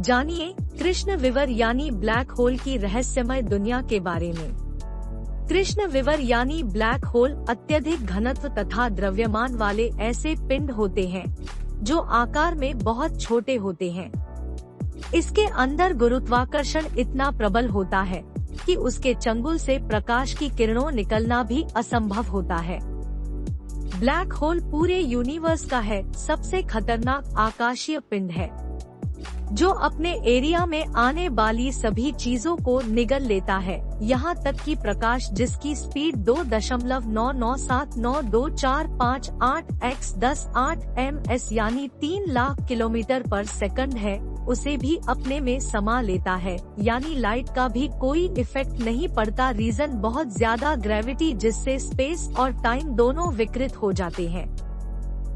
जानिए कृष्ण विवर यानी ब्लैक होल की रहस्यमय दुनिया के बारे में। कृष्ण विवर यानी ब्लैक होल अत्यधिक घनत्व तथा द्रव्यमान वाले ऐसे पिंड होते हैं जो आकार में बहुत छोटे होते हैं। इसके अंदर गुरुत्वाकर्षण इतना प्रबल होता है कि उसके चंगुल से प्रकाश की किरणों निकलना भी असंभव होता है। ब्लैक होल पूरे यूनिवर्स का है सबसे खतरनाक आकाशीय पिंड है, जो अपने एरिया में आने वाली सभी चीजों को निगल लेता है, यहाँ तक कि प्रकाश जिसकी स्पीड 2.997924588x10 ms यानी 3 लाख किलोमीटर पर सेकंड है, उसे भी अपने में समा लेता है। यानी लाइट का भी कोई इफेक्ट नहीं पड़ता। रीजन बहुत ज्यादा ग्रेविटी, जिससे स्पेस और टाइम दोनों विकृत हो जाते हैं।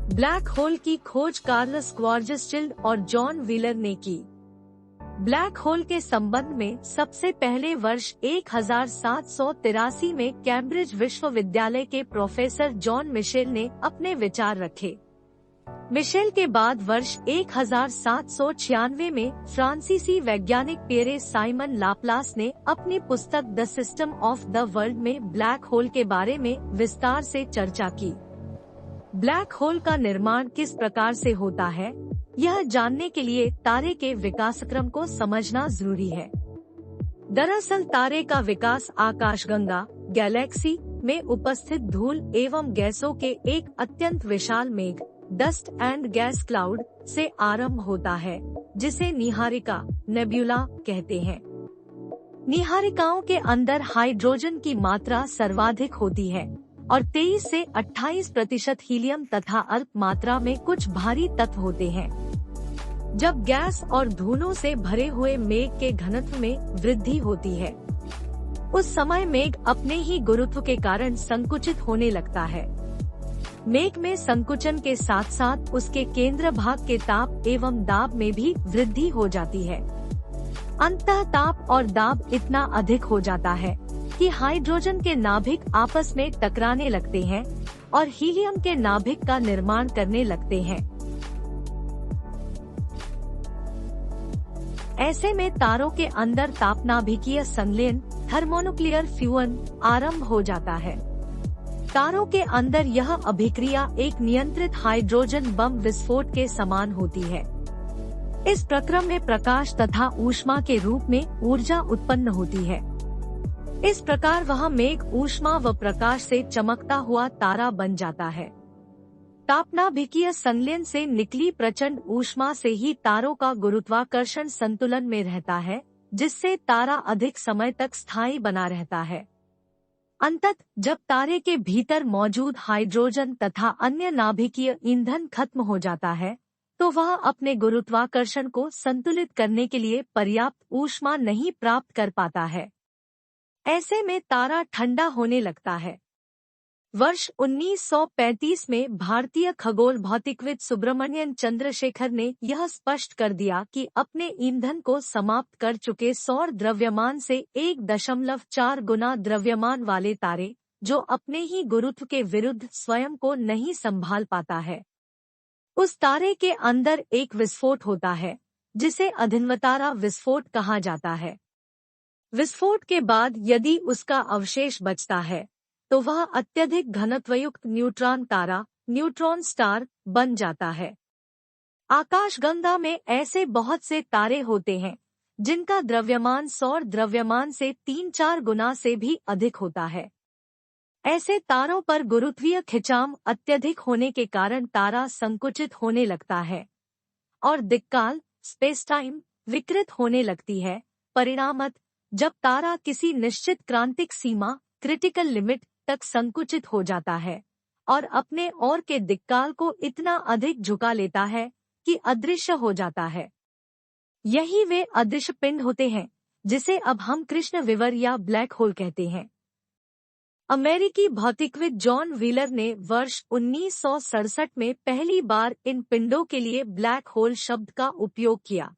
ब्लैक होल की खोज कार्ल स्क्वार्जस्चिल्ड और जॉन व्हीलर ने की। ब्लैक होल के संबंध में सबसे पहले वर्ष 1783 में कैम्ब्रिज विश्वविद्यालय के प्रोफेसर जॉन मिशेल ने अपने विचार रखे। मिशेल के बाद वर्ष 1796 में फ्रांसीसी वैज्ञानिक पियरे साइमन लाप्लास ने अपनी पुस्तक the system of the world में ब्लैक होल के बारे में विस्तार से चर्चा की। ब्लैक होल का निर्माण किस प्रकार से होता है, यह जानने के लिए तारे के विकासक्रम को समझना जरूरी है। दरअसल तारे का विकास आकाशगंगा गैलेक्सी में उपस्थित धूल एवं गैसों के एक अत्यंत विशाल मेघ डस्ट एंड गैस क्लाउड से आरंभ होता है, जिसे निहारिका नेब्यूला कहते हैं। निहारिकाओं के अंदर हाइड्रोजन की मात्रा सर्वाधिक होती है और 23 से 28% हीलियम तथा अल्प मात्रा में कुछ भारी तत्व होते हैं। जब गैस और धूलों से भरे हुए मेघ के घनत्व में वृद्धि होती है, उस समय मेघ अपने ही गुरुत्व के कारण संकुचित होने लगता है। मेघ में संकुचन के साथ साथ उसके केंद्र भाग के ताप एवं दाब में भी वृद्धि हो जाती है। अंततः ताप और दाब इतना अधिक हो जाता है कि हाइड्रोजन के नाभिक आपस में टकराने लगते हैं और हीलियम के नाभिक का निर्माण करने लगते हैं। ऐसे में तारों के अंदर तापनाभिकीय संलयन थर्मोन्यूक्लियर फ्यूजन आरंभ हो जाता है। तारों के अंदर यह अभिक्रिया एक नियंत्रित हाइड्रोजन बम विस्फोट के समान होती है। इस प्रक्रम में प्रकाश तथा ऊष्मा के रूप में ऊर्जा उत्पन्न होती है। इस प्रकार वह मेघ ऊष्मा व प्रकाश से चमकता हुआ तारा बन जाता है। तापनाभिकीय संलयन से निकली प्रचंड ऊष्मा से ही तारों का गुरुत्वाकर्षण संतुलन में रहता है, जिससे तारा अधिक समय तक स्थायी बना रहता है। अंततः जब तारे के भीतर मौजूद हाइड्रोजन तथा अन्य नाभिकीय ईंधन खत्म हो जाता है, तो वह अपने गुरुत्वाकर्षण को संतुलित करने के लिए पर्याप्त ऊष्मा नहीं प्राप्त कर पाता है। ऐसे में तारा ठंडा होने लगता है। वर्ष 1935 में भारतीय खगोल भौतिकविद सुब्रमण्यन चंद्रशेखर ने यह स्पष्ट कर दिया कि अपने ईंधन को समाप्त कर चुके सौर द्रव्यमान से 1.4 गुना द्रव्यमान वाले तारे, जो अपने ही गुरुत्व के विरुद्ध स्वयं को नहीं संभाल पाता है, उस तारे के अंदर एक विस्फोट होता है, जिसे अभिन्नतारा विस्फोट कहा जाता है। विस्फोट के बाद यदि उसका अवशेष बचता है, तो वह अत्यधिक घनत्वयुक्त न्यूट्रॉन तारा न्यूट्रॉन स्टार बन जाता है। आकाशगंगा में ऐसे बहुत से तारे होते हैं जिनका द्रव्यमान सौर द्रव्यमान से 3-4 गुना से भी अधिक होता है। ऐसे तारों पर गुरुत्वीय खिंचाव अत्यधिक होने के कारण तारा संकुचित होने लगता है और दिक्काल स्पेस टाइम विकृत होने लगती है। परिणामतः जब तारा किसी निश्चित क्रांतिक सीमा क्रिटिकल लिमिट तक संकुचित हो जाता है और अपने ओर के दिक्काल को इतना अधिक झुका लेता है कि अदृश्य हो जाता है, यही वे अदृश्य पिंड होते हैं जिसे अब हम कृष्ण विवर या ब्लैक होल कहते हैं। अमेरिकी भौतिकविद जॉन व्हीलर ने वर्ष 1967 में पहली बार इन पिंडों के लिए ब्लैक होल शब्द का उपयोग किया।